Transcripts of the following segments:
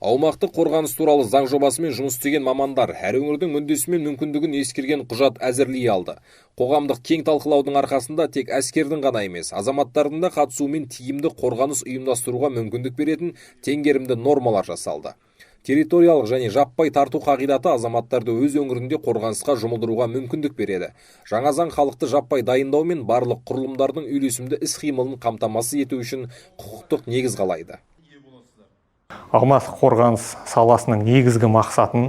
Аумақтық қорғаныс туралы заң жобасымен жұмыс істеген мамандар әр өңірдің мүддесі мен мүмкіндігін ескерген құжат әзірлей алды. Қоғамдық кең талқылаудың арқасында тек әскердің ғана емес, азаматтардың да қатысуымен тиімді қорғаныс ұйымдастыруға мүмкіндік беретін теңгерімді нормалар жасалды. Территориялық және жаппай тарту қағидаты азаматтарды өз өңірінде қорғанысқа жұмылдыруға мүмкіндік береді. Жаңа заң халықты жаппай дайындау мен барлық құрылымдардың үйлесімді іс-қимылын қамтамасыз ету үшін құқықтық негіз қалайды. Аумақтық қорғаныс саласының негізгі мақсатын,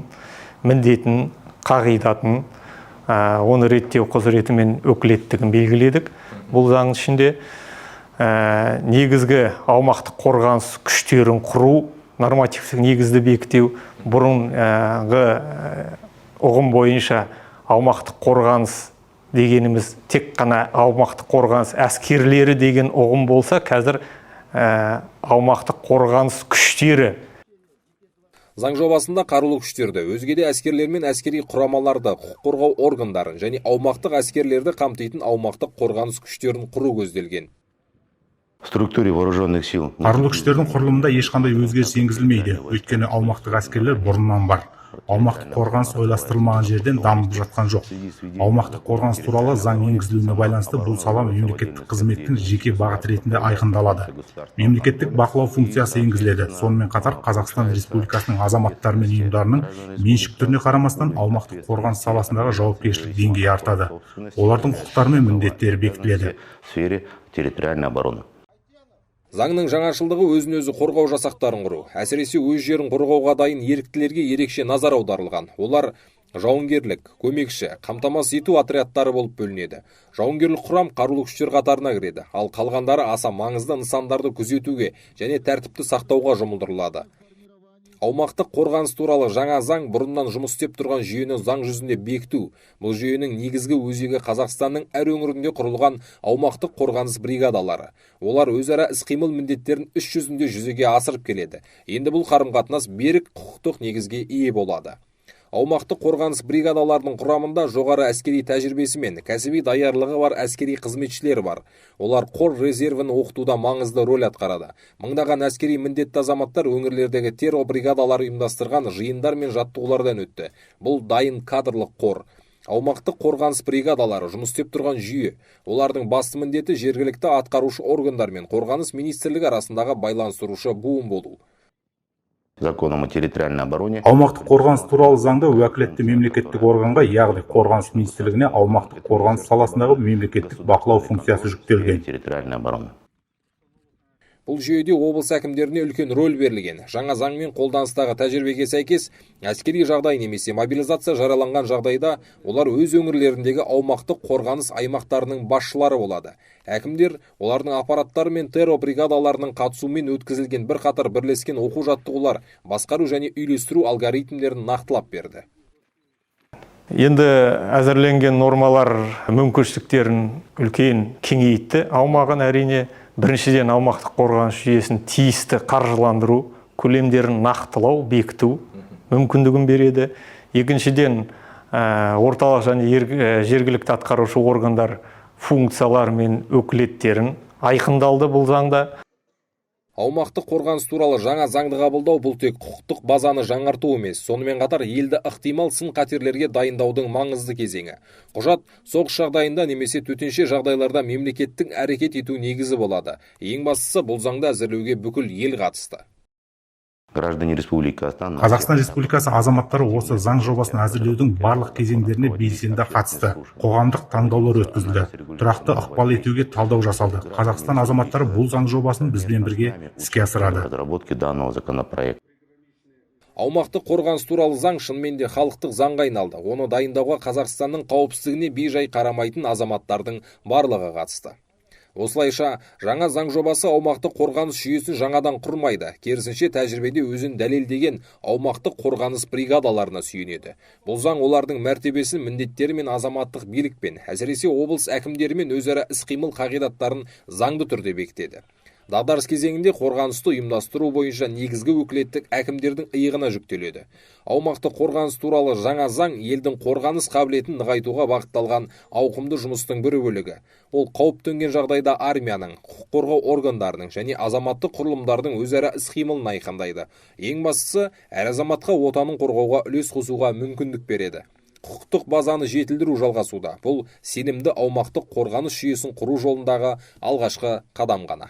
міндетін, қағидатын, оны реттеу құзыреті мен өкілеттігін белгіледік. Бұл заң ішінде негізгі аумақтық қорғаныс күштерін құру, нормативтік негізді бекіту, бұрынғы ұғым бойынша аумақтық қорғаныс дегеніміз тек қана аумақтық қорғаныс әскерлері деген ұғым болса, қазір аумақтық қорғаныс күштері. Заң жобасында қарулы күштерді, өзге де әскерлер мен әскери құрамаларды, құқық қорғау органдарын және аумақтық әскерлерді қамтитын аумақтық қорғаныс күштерін құру көзделген. Структуре вооруженных сил. Қарулы күштердің құрылымында ешқандай өзгеріс енгізілмейді, өйткені аумақтық әскерлер бұрыннан бар. Аумақтық қорғаныс ойластырылмаған жерден дамып жатқан жоқ. Аумақтық қорғаныс туралы заң енгізілуіне байланысты бұл сала мемлекеттік қызметтің жеке бағыт ретінде айқындалады. Мемлекеттік бақылау функциясы енгізіледі. Сонымен қатар Қазақстан Республикасының азаматтары мен ұйымдарының меншік түріне қарамастан аумақтық қорғаныс саласындағы жауапкершілік деңгейі артады. Олардың құқықтары мен міндеттері бекітіледі. В сфере территориальной обороны. Заңның жаңашылдығы өзін-өзі қорғау жасақтарын құру, әсіресе өз жерін қорғауға дайын еріктілерге ерекше назар аударылған. Олар жауынгерлік, көмекші, қамтамасыз ету отрядтары болып бөлінеді. Жауынгерлік құрам қарулы күштер қатарына кіреді, ал қалғандары аса маңызды нысандарды күзетуге және тәртіпті сақтауға жұмылдырылады. Аумақтық қорғаныс туралы жаңа заң бұрыннан жұмыс істеп тұрған жүйені заң жүзінде бекіту. Бұл жүйенің негізгі өзегі Қазақстанның әр өңірінде құрылған аумақтық қорғаныс бригадалары. Олар өзара іс-қимыл міндеттерін іс жүзінде жүзеге асырып келеді. Енді бұл қарым-қатынас берік құқықтық негізге ие болады. Аумақтық қорғаныс бригадаларының құрамында жоғары әскери тәжірибесі мен кәсіби даярлығы бар әскери қызметшілер бар. Олар қор резервін оқытуда маңызды рөл атқарады. Мыңдаған әскери міндетті азаматтар өңірлердегі террор бригадалары ұйымдастырған жиындар мен жаттығулардан өтті. Бұл дайын кадрлық қор. Аумақтық қорғаныс бригадалары жұмыс істеп тұрған жүйе. Олардың басты міндеті жергілікті атқарушы органдар мен қорғаныс министрлігі арасындағы байланыстырушы буын болу. Законом о территориальной обороне. Аумақтық қорғаныс туралы заңда уәкілетті мемлекеттік органға, яғни қорғаныс министрлігіне аумақтық қорғаныс саласындағы мемлекеттік бақылау функциясы жүктелген. Территориальной обороны. Бұл жүйеде облыс әкімдеріне үлкен рөл берілген. Жаңа заңмен қолданыстағы тәжірибеге сәйкес, әскери жағдай немесе мобилизация жараланған жағдайда олар өз өңірлеріндегі аумақтық қорғаныс аймақтарының басшылары болады. Әкімдер олардың аппараттары мен террор бригадаларының қатысуымен өткізілген бірқатар бірлескен оқу-жаттығулар, басқару және үйлестіру алгоритмдерін нақтылап берді. Енді әзірленген нормалар мүмкіншіліктерін үлкен кеңейтті. Аумағын әрине біріншіден аумақтық қорғаныс жүйесін тиісті қаржыландыру, көлемдерін нақтылау, бекіту мүмкіндігін береді. Екіншіден орталық және жергілікті атқарушы органдар функциялары мен өкілеттерін айқындалды бұл заңда. Аумақтық қорғаныс туралы жаңа заңды қабылдау бұл тек құқықтық базаны жаңарту емес, сонымен қатар елді ықтимал сын-қатерлерге дайындаудың маңызды кезеңі. Құжат соғыс жағдайында немесе төтенше жағдайларда мемлекеттің әрекет ету негізі болады. Ең бастысы бұл заңды әзірлеуге бүкіл ел қатысты. Қазақстан Республикасы азаматтары осы заң жобасын әзірлеудің барлық кезеңдеріне белсенді қатысты. Қоғамдық таңдаулар өткізілді. Тұрақты ықпал етуге талдау жасалды. Қазақстан азаматтары бұл заң жобасын бізбен бірге іске асырады. Аумақтық қорғаныс туралы заң шынымен де халықтық заңға айналды. Оны дайындауға Қазақстанның қауіпсіздігіне бей-жай қарамайтын азаматтардың барлығы қатысты. Осылайша, жаңа заң жобасы аумақтық қорғаныс жүйесін жаңадан құрмайды. Керісінше тәжірибеде өзін дәлелдеген аумақтық қорғаныс бригадаларына сүйенеді. Бұл заң олардың мәртебесін, міндеттері мен азаматтық билікпен, әсіресе облыс әкімдерімен өзара іс-қимыл қағидаттарын заңды түрде бекітеді. Дағдарыс кезеңінде қорғанысты ұйымдастыру бойынша негізгі өкілеттік әкімдердің иығына жүктеледі. Аумақтық қорғаныс туралы жаңа заң елдің қорғаныс қабілетін нығайтуға бағытталған ауқымды жұмыстың бір бөлігі. Ол қауіп төнген жағдайда армияның, құқық қорғау органдарының және азаматтық құрылымдардың өзара іс-қимылын айқындайды. Ең бастысы, әр азаматқа отанын қорғауға үлес қосуға мүмкіндік береді. Құқықтық базаны жетілдіру жалғасуда. Бұл сенімді аумақтық қорғаныс жүйесін құру жолындағы алғашқы қадам ғана.